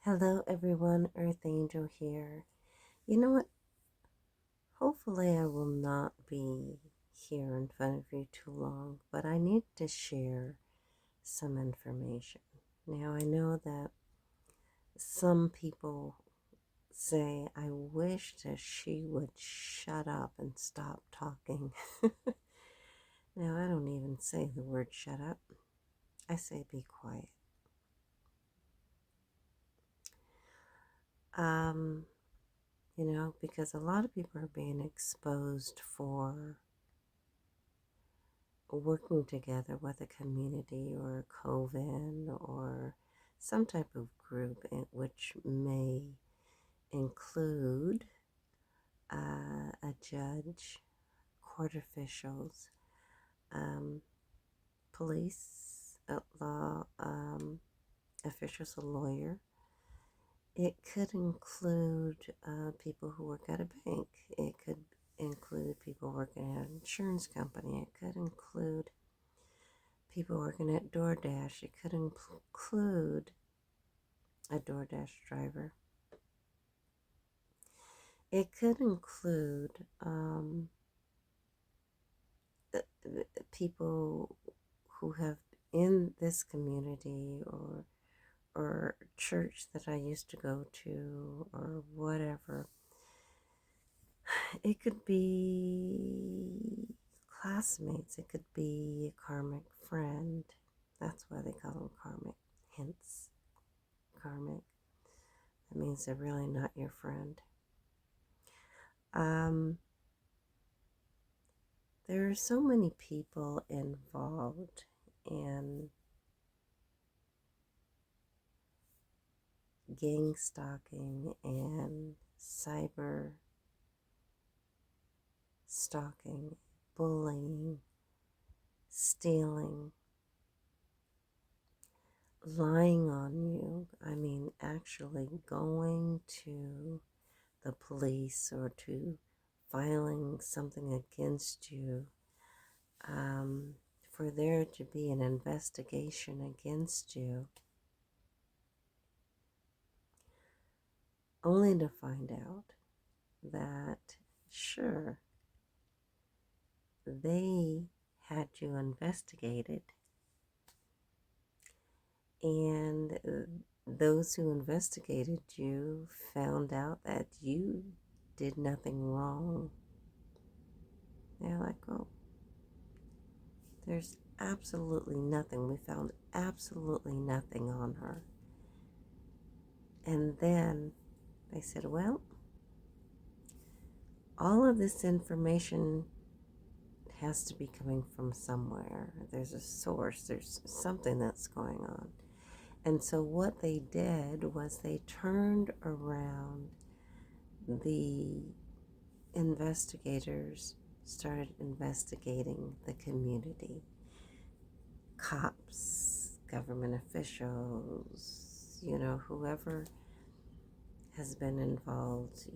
Hello, everyone. Earthangel here. You know what? Hopefully, I will not be here in front of you too long, but I need to share some information. Now, I know that some people say, I wish that she would shut up and stop talking. Now, I don't even say the word shut up, I say be quiet. Um, because a lot of people are being exposed for working together with a community or a coven or some type of group which may include a judge, court officials, um, police, law officials, a lawyer. It could include people who work at a bank. It could include people working at an insurance company. It could include people working at DoorDash. It could include a DoorDash driver. It could include people who have in this community or church that I used to go to or whatever. It could be classmates. It could be a karmic friend. That's why they call them karmic. Hence, karmic. That means they're really not your friend. Um, there are so many people involved in gang stalking and cyber stalking, bullying, stealing, lying on you. I mean, actually going to the police or to filing something against you, for there to be an investigation against you, only to find out that, sure, they had you investigated, and those who investigated you found out that you did nothing wrong. They're like, oh, there's absolutely nothing. We found absolutely nothing on her. And then they said, well, all of this information has to be coming from somewhere. There's a source, there's something that's going on. And so what they did was they turned around. The investigators started investigating the community. Cops, government officials, whoever has been involved,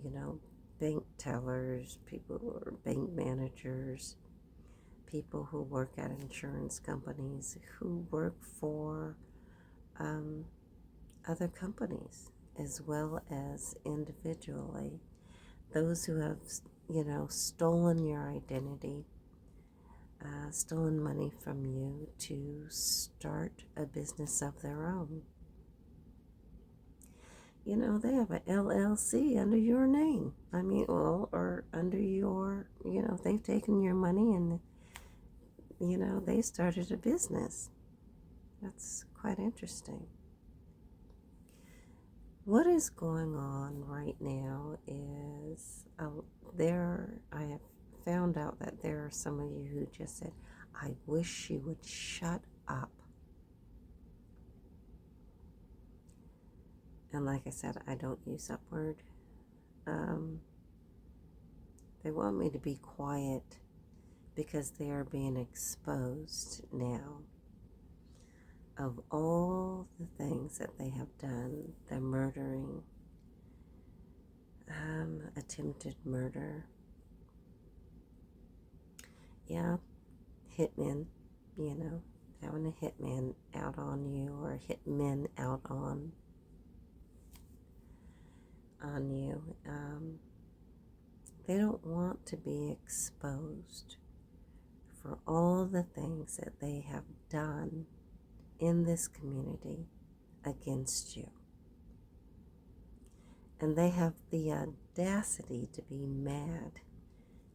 bank tellers, people who are bank managers, people who work at insurance companies, who work for other companies, as well as individually. Those who have, stolen your identity, stolen money from you to start a business of their own. They have an LLC under your name. I mean, well, or under your, they've taken your money and, they started a business. That's quite interesting. What is going on right now is I have found out that there are some of you who just said, I wish she would shut up. And like I said, I don't use that word. They want me to be quiet because they are being exposed now of all the things that they have done, the murdering, attempted murder, yeah, hitmen, having a hitman out on you or hitmen out on on you. They don't want to be exposed for all the things that they have done in this community against you. And they have the audacity to be mad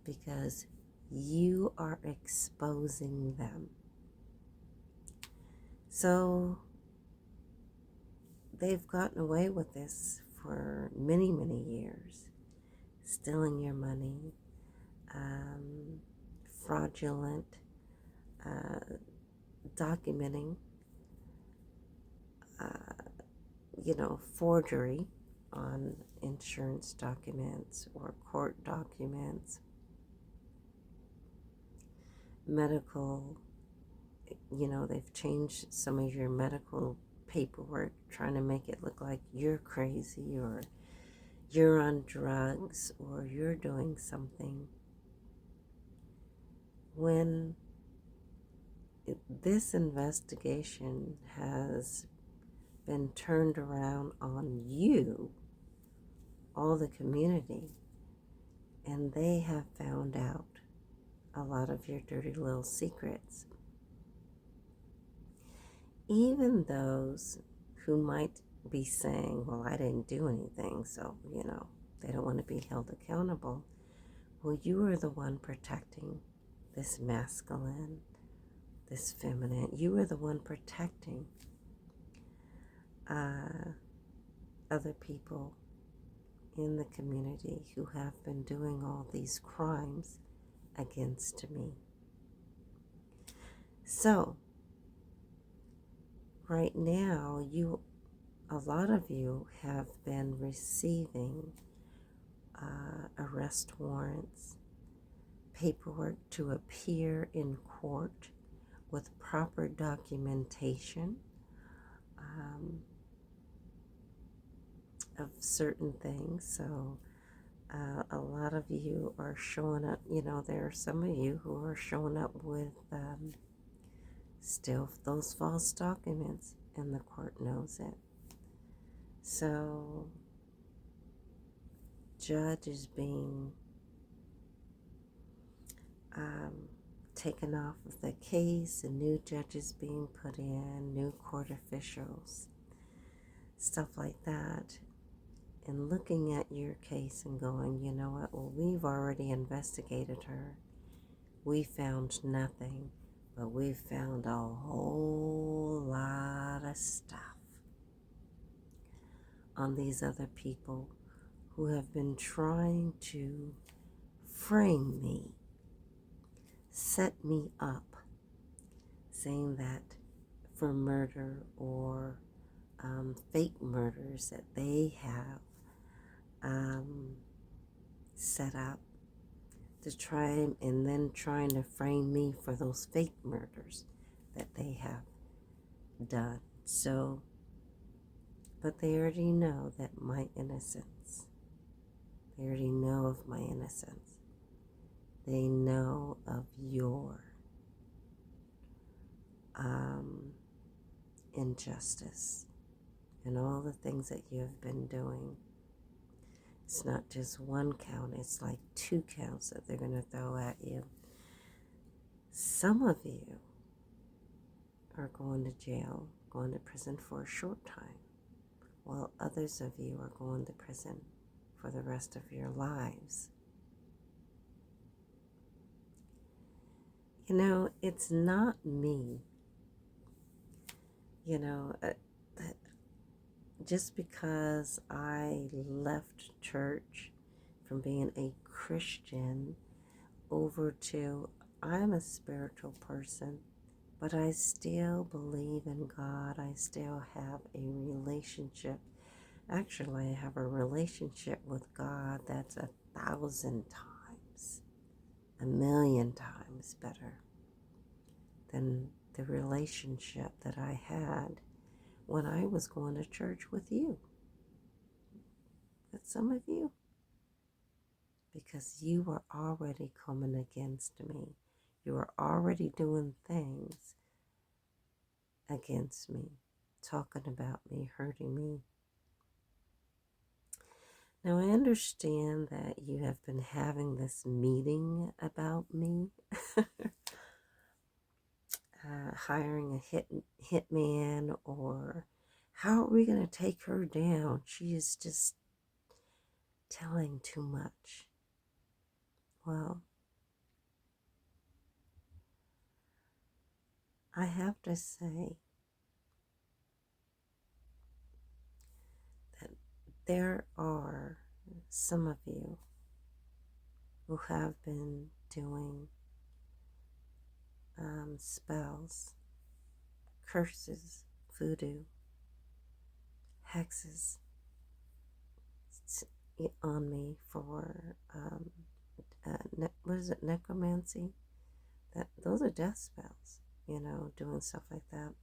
because you are exposing them. So they've gotten away with this for many, many years. Stealing your money, fraudulent, documenting, forgery on insurance documents or court documents, medical, they've changed some of your medical paperwork, trying to make it look like you're crazy or you're on drugs or you're doing something. When this investigation has been turned around on you, all the community, and they have found out a lot of your dirty little secrets. Even those who might be saying, well, I didn't do anything, so, they don't want to be held accountable. Well, you are the one protecting this masculine, this feminine. You are the one protecting other people in the community who have been doing all these crimes against me. So, right now, a lot of you have been receiving arrest warrants, paperwork to appear in court with proper documentation of certain things. So a lot of you are showing up, there are some of you who are showing up with still those false documents, and the court knows it. So judge is being taken off of the case, and new judges being put in, new court officials, stuff like that. And looking at your case and going, you know what, well, we've already investigated her. We found nothing, but we found a whole lot of stuff on these other people who have been trying to frame me, set me up, saying that for murder or fake murders that they have set up to try and then trying to frame me for those fake murders that they have done. So, but they already know that my innocence. They already know of my innocence. They know of your injustice and all the things that you have been doing. It's not just one count, it's like 2 counts that they're going to throw at you. Some of you are going to jail, going to prison for a short time, while others of you are going to prison for the rest of your lives. It's not me. Just because I left church from being a Christian over to I'm a spiritual person, but I still believe in God. I still have a relationship. Actually, I have a relationship with God that's 1,000 times, 1,000,000 times better than the relationship that I had when I was going to church with you, with some of you, because you were already coming against me. You were already doing things against me, talking about me, hurting me. Now, I understand that you have been having this meeting about me, hiring a hitman, or how are we going to take her down? She is just telling too much. Well, I have to say that there are some of you who have been doing spells, curses, voodoo, hexes on me for what is it, necromancy? That those are death spells. Doing stuff like that.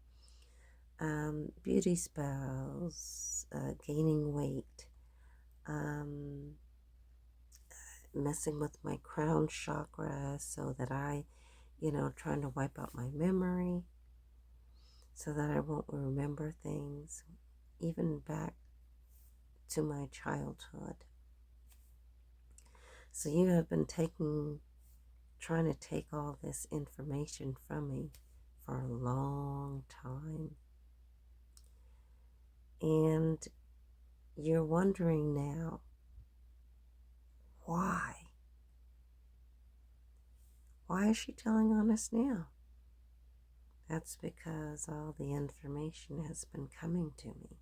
Beauty spells, gaining weight, um, messing with my crown chakra so that trying to wipe out my memory so that I won't remember things, even back to my childhood. So you have been trying to take all this information from me for a long time. And you're wondering now, why? Why is she telling on us now? That's because all the information has been coming to me,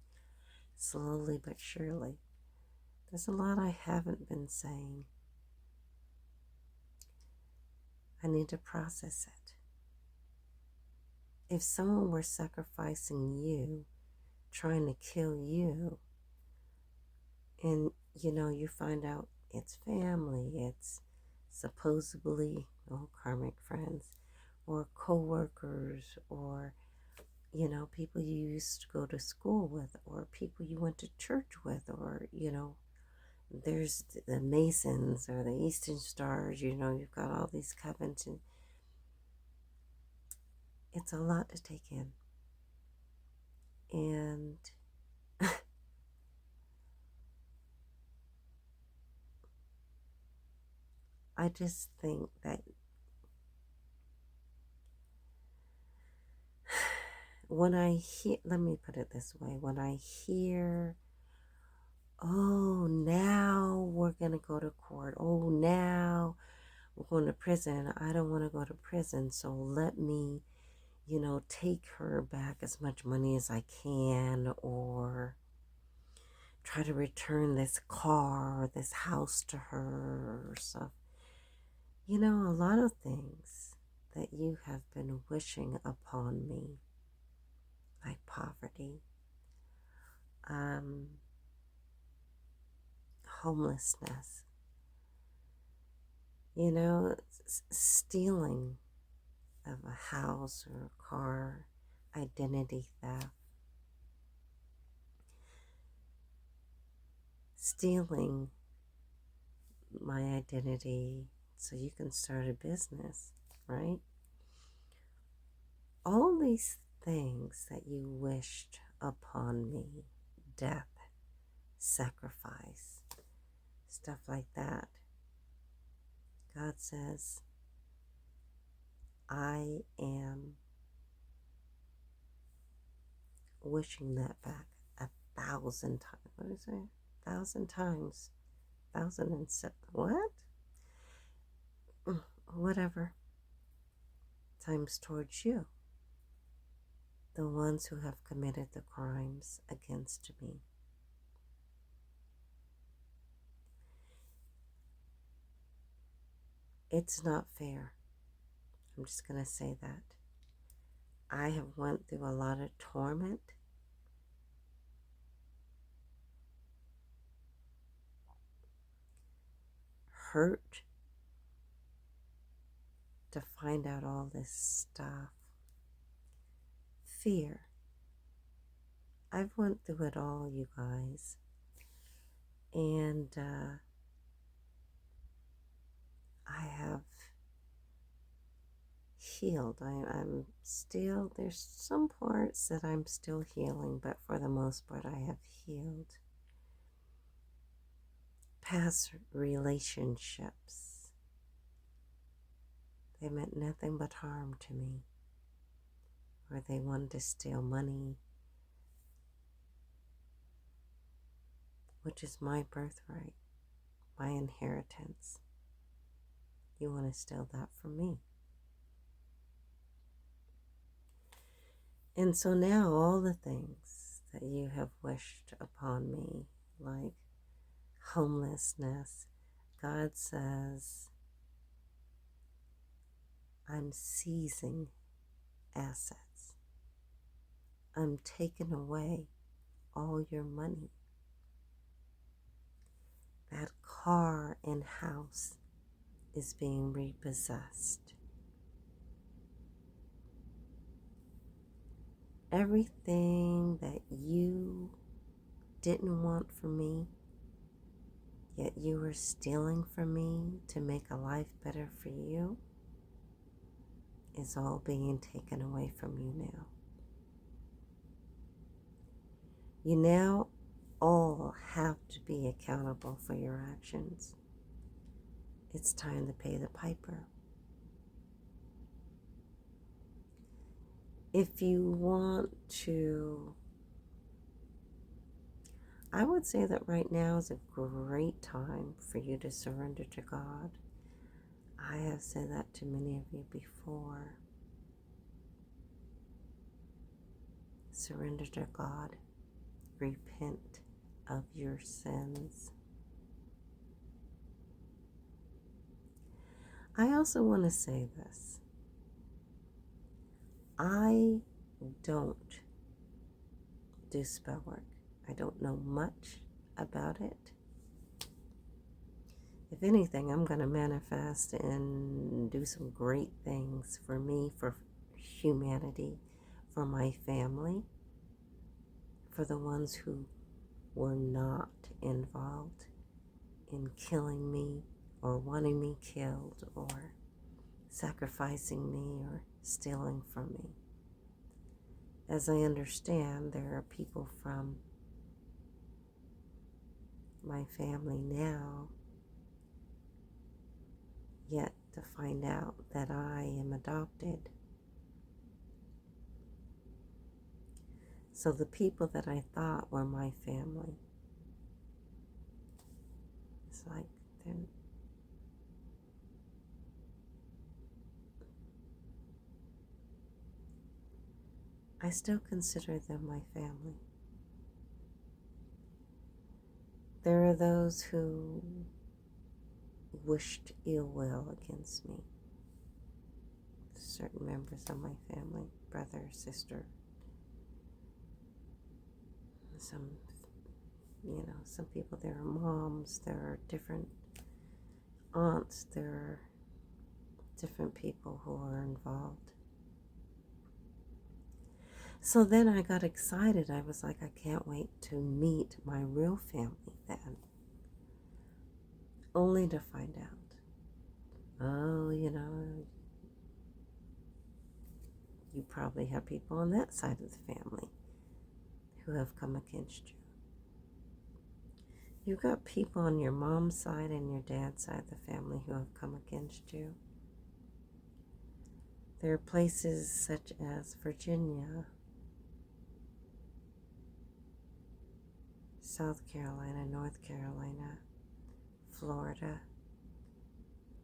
slowly but surely. There's a lot I haven't been saying. I need to process it. If someone were sacrificing you, trying to kill you, and you find out it's family, it's supposedly karmic friends, or co-workers, or people you used to go to school with, or people you went to church with, or there's the Masons or the Eastern Stars, you've got all these covens, and it's a lot to take in. And I just think that let me put it this way, when I hear, oh, now we're going to go to court, oh, now we're going to prison, I don't want to go to prison, so let me, take her back as much money as I can, or try to return this car or this house to her, or stuff. A lot of things that you have been wishing upon me, like poverty, homelessness, stealing of a house or a car, identity theft, stealing my identity so you can start a business, right? All these things that you wished upon me, death, sacrifice, stuff like that. God says, I am wishing that back 1,000 times. What is it? 1,000 times. 1,007. What? Whatever. Times towards you. The ones who have committed the crimes against me. It's not fair. I'm just going to say that. I have went through a lot of torment. Hurt. To find out all this stuff. Fear. I've went through it all, you guys. And I have healed. I'm still, there's some parts that I'm still healing, but for the most part, I have healed. past relationships, they meant nothing but harm to me, or they wanted to steal money, which is my birthright, my inheritance. You want to steal that from me. And so now all the things that you have wished upon me, like homelessness, God says, I'm seizing assets. I'm taking away all your money. That car and house is being repossessed. Everything that you didn't want from me, yet you were stealing from me to make a life better for you, is all being taken away from you now. You now all have to be accountable for your actions. It's time to pay the piper. If you want to, I would say that right now is a great time for you to surrender to God. I have said that to many of you before. Surrender to God. Repent of your sins. I also want to say this. I don't do spell work. I don't know much about it. If anything, I'm going to manifest and do some great things for me, for humanity, for my family, for the ones who were not involved in killing me or wanting me killed or sacrificing me or stealing from me. As I understand, there are people from my family now yet to find out that I am adopted. So the people that I thought were my family, it's like I still consider them my family. There are those who wished ill will against me. Certain members of my family, brother, sister, some people, there are moms, there are different aunts, there are different people who are involved. So then I got excited. I was like, I can't wait to meet my real family then. Only to find out, oh, you probably have people on that side of the family who have come against you. You've got people on your mom's side and your dad's side of the family who have come against you. There are places such as Virginia, South Carolina, North Carolina, Florida,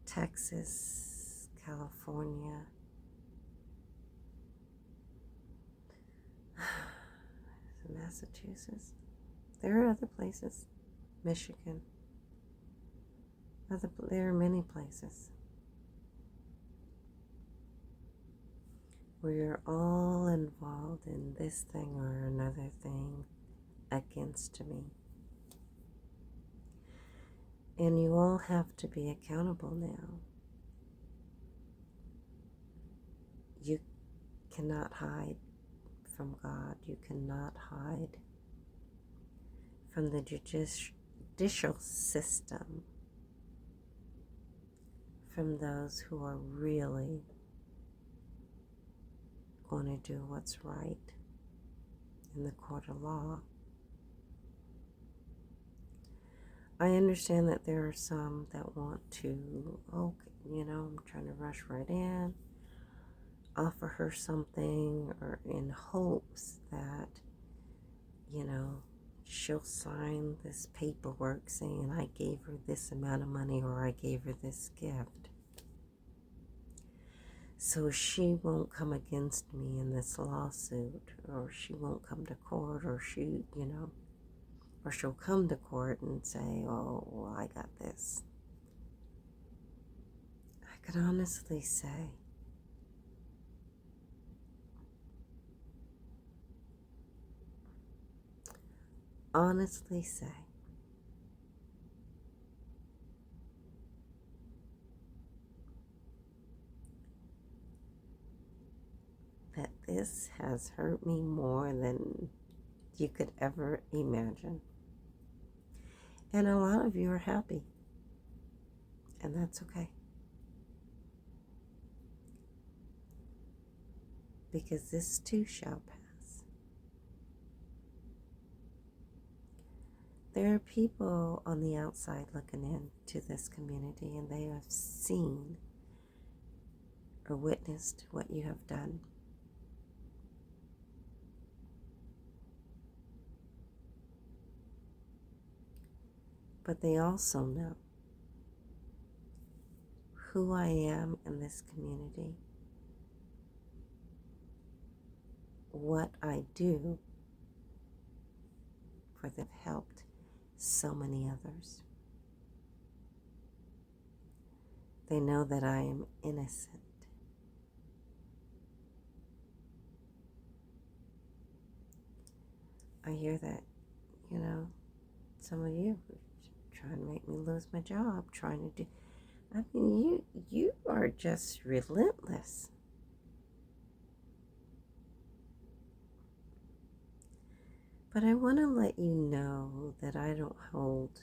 Texas, California, Massachusetts. There are other places, Michigan. There are many places where you're all involved in this thing or another thing against me. And you all have to be accountable now. You cannot hide from God. You cannot hide from the judicial system, from those who are really going to do what's right in the court of law. I understand that there are some that want to, oh, I'm trying to rush right in, offer her something, or in hopes that, you know, she'll sign this paperwork saying I gave her this amount of money or I gave her this gift. So she won't come against me in this lawsuit, or she won't come to court, or or she'll come to court and say, oh, well, I got this. I could honestly say that this has hurt me more than you could ever imagine. And a lot of you are happy, and that's okay. Because this too shall pass. There are people on the outside looking into this community, and they have seen or witnessed what you have done. But they also know who I am in this community, what I do for them, helped so many others. They know that I am innocent. I hear that, some of you trying to make me lose my job, trying to do. I mean, you are just relentless. But I want to let you know that I don't hold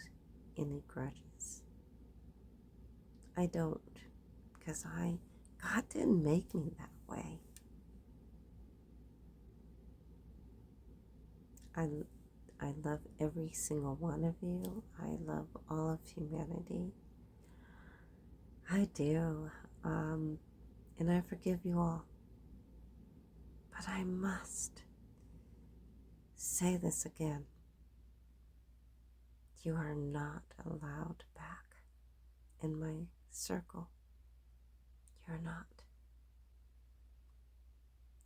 any grudges. I don't, because God didn't make me that way. I love every single one of you. I love all of humanity. I do. And I forgive you all. But I must say this again. You are not allowed back in my circle. You're not.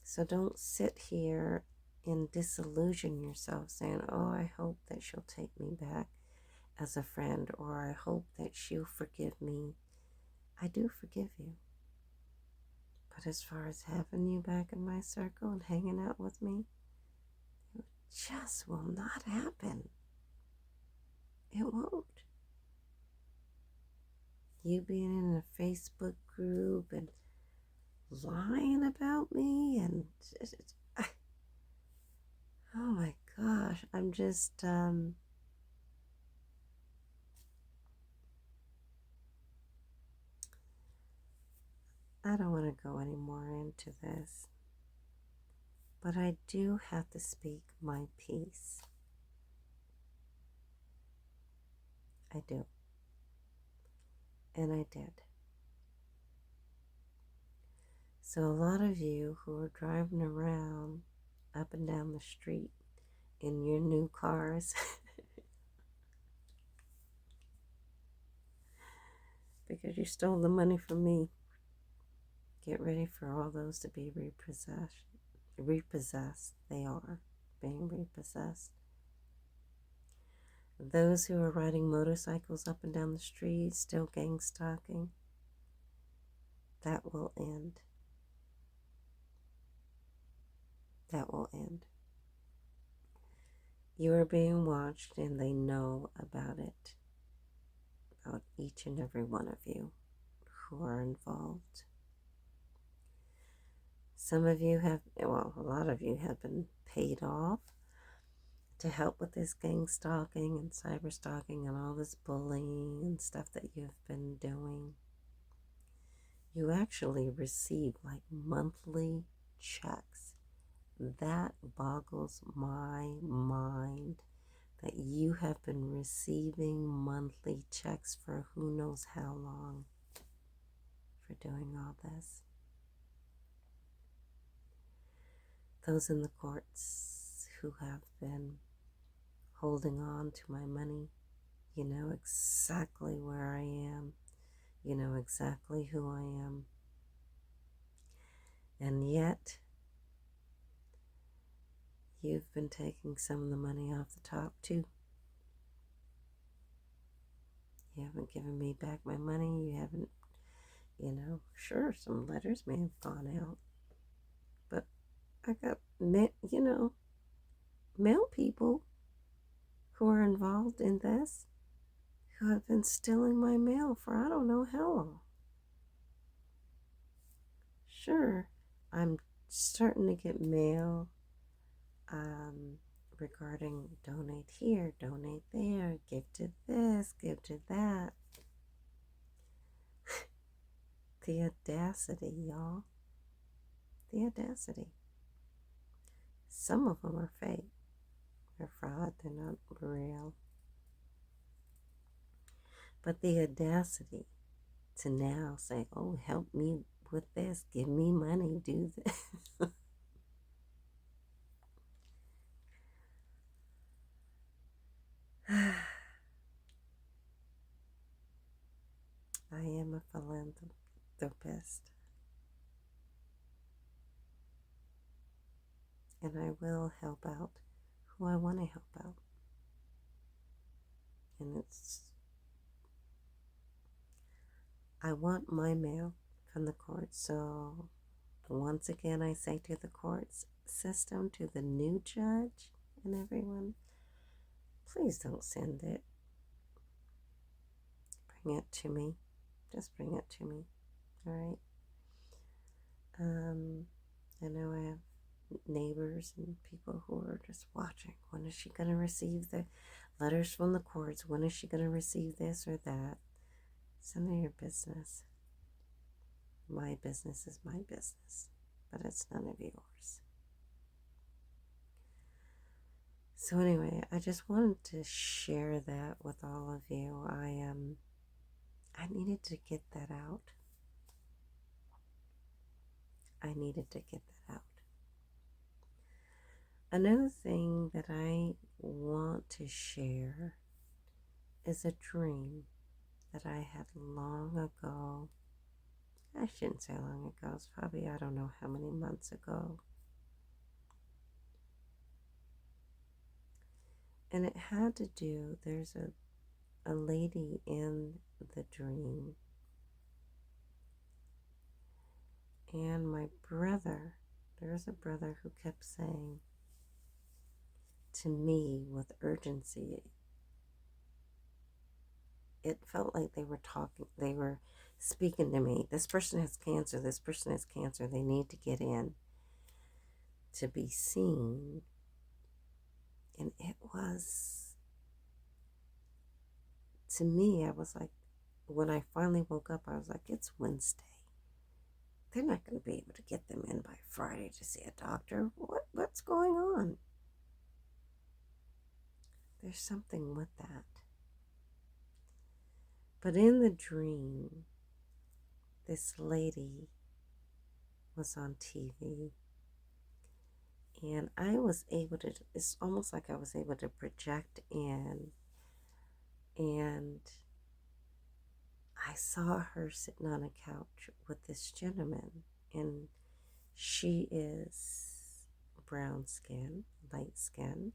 So don't sit here and disillusion yourself saying, oh, I hope that she'll take me back as a friend, or I hope that she'll forgive me. I do forgive you. But as far as having you back in my circle and hanging out with me, it just will not happen. It won't. You being in a Facebook group and lying about me and oh my gosh, I'm just I don't want to go any more into this, but I do have to speak my piece. I do. And I did. So a lot of you who are driving around up and down the street in your new cars because you stole the money from me, get ready for all those to be repossessed. They are being repossessed. Those who are riding motorcycles up and down the street, still gang stalking, that will end. That will end. You are being watched, and they know about it, about each and every one of you who are involved. Some of you have, well, a lot of you have been paid off to help with this gang stalking and cyber stalking and all this bullying and stuff that you've been doing. You actually receive like monthly checks. That boggles my mind that you have been receiving monthly checks for who knows how long for doing all this. Those in the courts who have been holding on to my money, you know exactly where I am. You know exactly who I am. And yet, you've been taking some of the money off the top too. You haven't given me back my money. You haven't, sure, some letters may have gone out. But I got, mail people who are involved in this who have been stealing my mail for I don't know how long. Sure, I'm starting to get mail regarding donate here, donate there, give to this, give to that. The audacity, y'all. The audacity. Some of them are fake. They're fraud. They're not real. But the audacity to now say, oh, help me with this. Give me money. Do this. I am a philanthropist. And I will help out who I want to help out. And I want my mail from the courts. So once again, I say to the courts system, to the new judge and everyone, please don't send it. Bring it to me. Just bring it to me. All right. I know I have neighbors and people who are just watching. When is she going to receive the letters from the courts? When is she going to receive this or that? It's none of your business. My business is my business, but it's none of yours. So anyway, I just wanted to share that with all of you. I needed to get that out. I needed to get that out. Another thing that I want to share is a dream that I had long ago. I shouldn't say long ago. It's probably, I don't know how many months ago. And it had to do, there's a lady in the dream. And my brother, there's a brother who kept saying to me with urgency, it felt like they were talking, they were speaking to me. This person has cancer, this person has cancer, they need to get in to be seen. And it was, to me, I was like, when I finally woke up, I was like, it's Wednesday. They're not going to be able to get them in by Friday to see a doctor. What's going on? There's something with that. But in the dream, this lady was on TV. And I was able to, it's almost like I was able to project in. And I saw her sitting on a couch with this gentleman. And she is brown skin, light skin.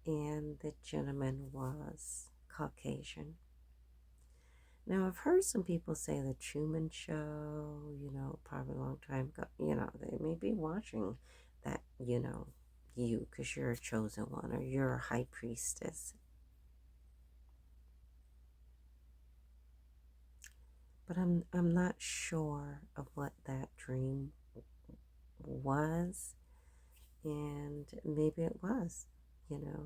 And the gentleman was Caucasian. Now, I've heard some people say the Truman Show, probably a long time ago, they may be watching that, you, because you're a chosen one or you're a high priestess. But I'm not sure of what that dream was, and maybe it was,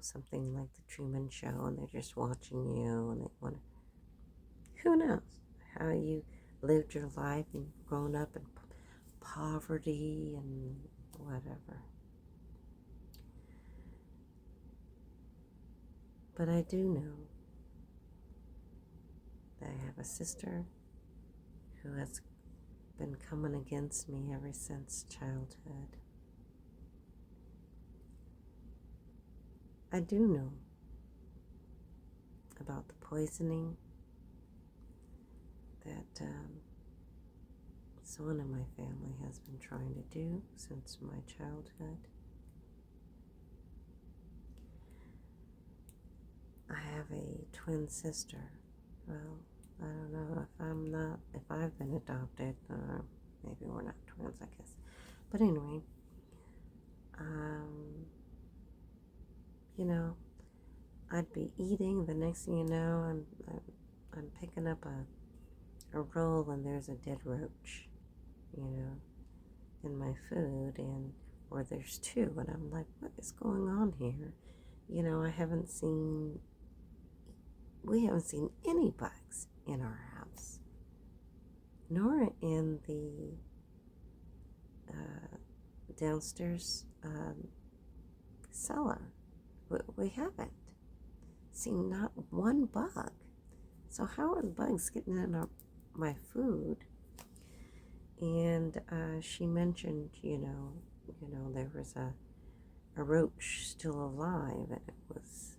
something like the Truman Show, and they're just watching you, and they want to, who knows how you lived your life and grown up in poverty and whatever. But I do know that I have a sister who has been coming against me ever since childhood. I do know about the poisoning that someone in my family has been trying to do since my childhood. I have a twin sister. Well, I don't know if I've been adopted, or maybe we're not twins, I guess. But anyway, you know, I'd be eating. The next thing you know, I'm picking up a roll, and there's a dead roach, in my food, or there's two, and I'm like, what is going on here? We haven't seen any bugs in our house, nor in the downstairs cellar. We haven't seen not one bug. So how are the bugs getting in my food? And she mentioned, there was a roach still alive, and it was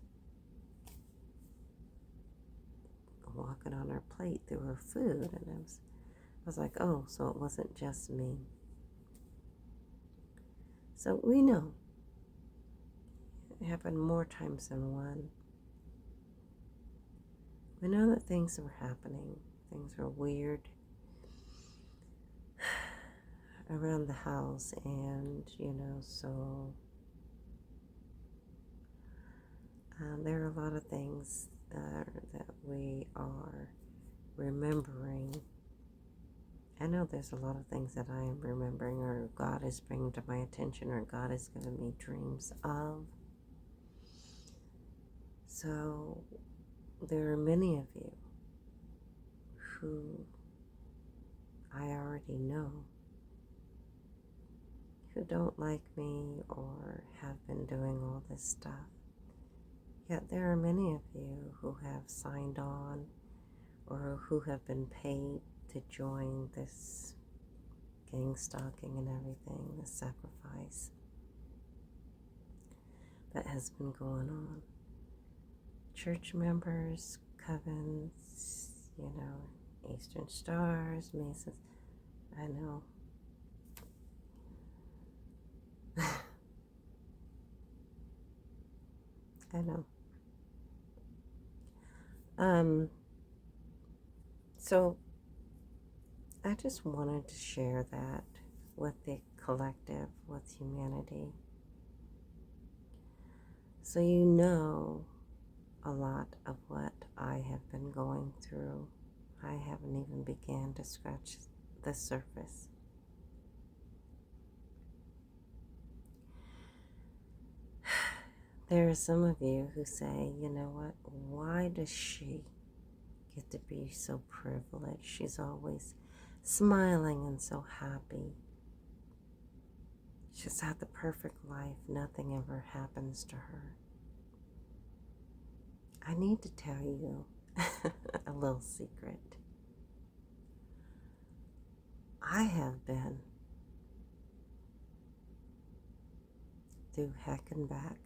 walking on our plate through her food, and I was like, oh, so it wasn't just me. So we know it happened more times than one. We know that things are happening. Things are weird around the house, and so there are a lot of things that we are remembering. I know there's a lot of things that I am remembering, or God is bringing to my attention, or God is giving me dreams of. So there are many of you who I already know who don't like me or have been doing all this stuff. Yet there are many of you who have signed on or who have been paid to join this gang stalking and everything, the sacrifice that has been going on. Church members, covens, Eastern Stars, Masons. I know. I know. So I just wanted to share that with the collective, with humanity. So you know a lot of what I have been going through. I haven't even began to scratch the surface. There are some of you who say, you know what, why does she get to be so privileged? She's always smiling and so happy. She's had the perfect life. Nothing ever happens to her. I need to tell you a little secret. I have been through heck and back.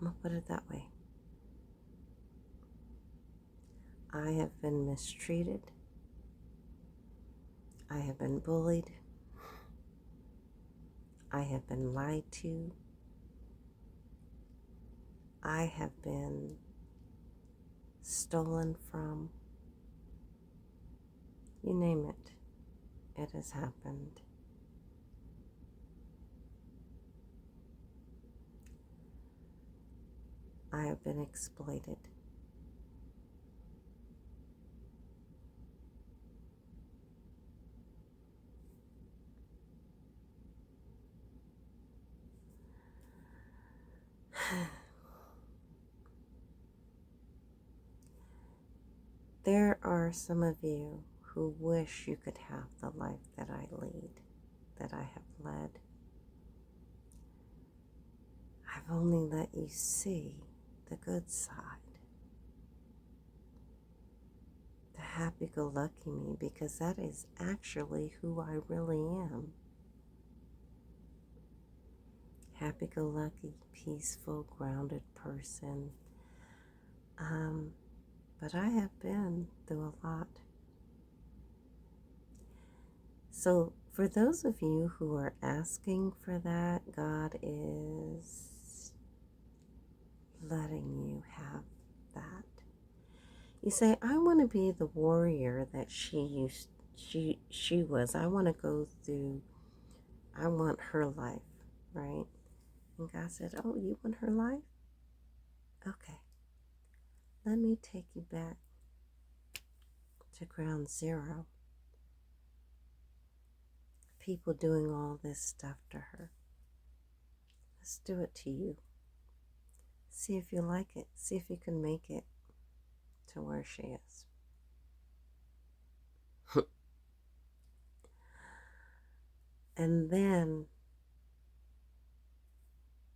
I'm going to put it that way. I have been mistreated. I have been bullied. I have been lied to. I have been stolen from. You name it, it has happened. I have been exploited. There are some of you who wish you could have the life that I lead, that I have led. I've only let you see the good side. The happy-go-lucky me, because that is actually who I really am. Happy-go-lucky, peaceful, grounded person. But I have been through a lot. So for those of you who are asking for that, God is letting you have that. You say, I want to be the warrior that she was. I want to go through, I want her life, right? And God said, oh, you want her life? Okay. Let me take you back to ground zero. People doing all this stuff to her. Let's do it to you. See if you like it. See if you can make it to where she is. And then,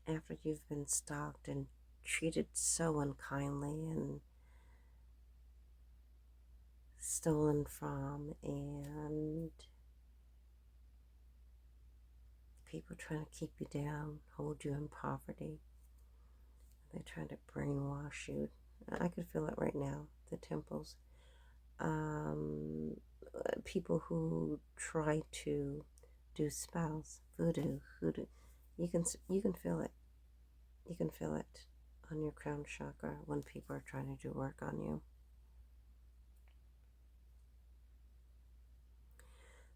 after you've been stalked and treated so unkindly and stolen from, and people trying to keep you down, hold you in poverty, they're trying to brainwash you. I could feel it right now. The temples. People who try to do spells, voodoo, hoodoo. You can feel it. You can feel it on your crown chakra when people are trying to do work on you.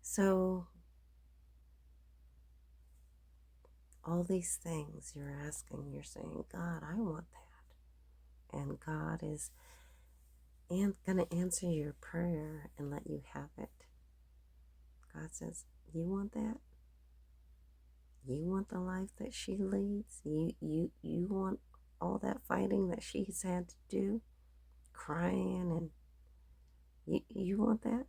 So all these things you're asking, you're saying, God, I want that. And God is going to answer your prayer and let you have it. God says, you want that? You want the life that she leads? You want all that fighting that she's had to do? Crying and you want that?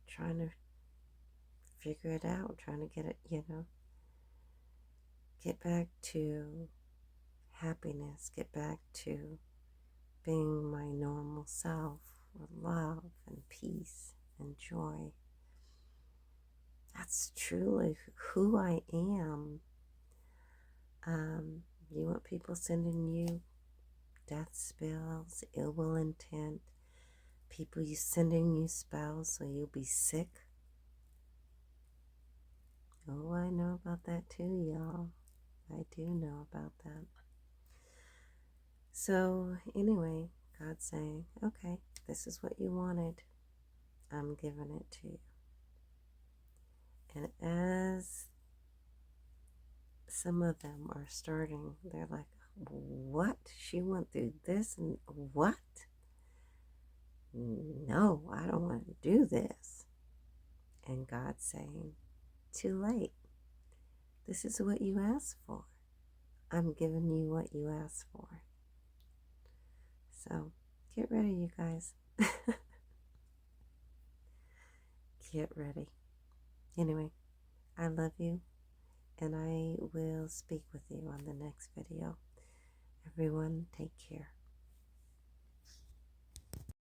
Trying to figure it out, trying to get it, get back to happiness, get back to being my normal self with love and peace and joy. That's truly who I am. You want people sending you death spells, ill will intent, people sending you spells so you'll be sick. Oh, I know about that too, y'all. I do know about that. So anyway, God's saying, okay, this is what you wanted. I'm giving it to you. And as some of them are starting, they're like, what? She went through this and what? No, I don't want to do this. And God's saying, too late. This is what you asked for. I'm giving you what you asked for. So get ready, you guys. Get ready. Anyway, I love you, and I will speak with you on the next video. Everyone, take care.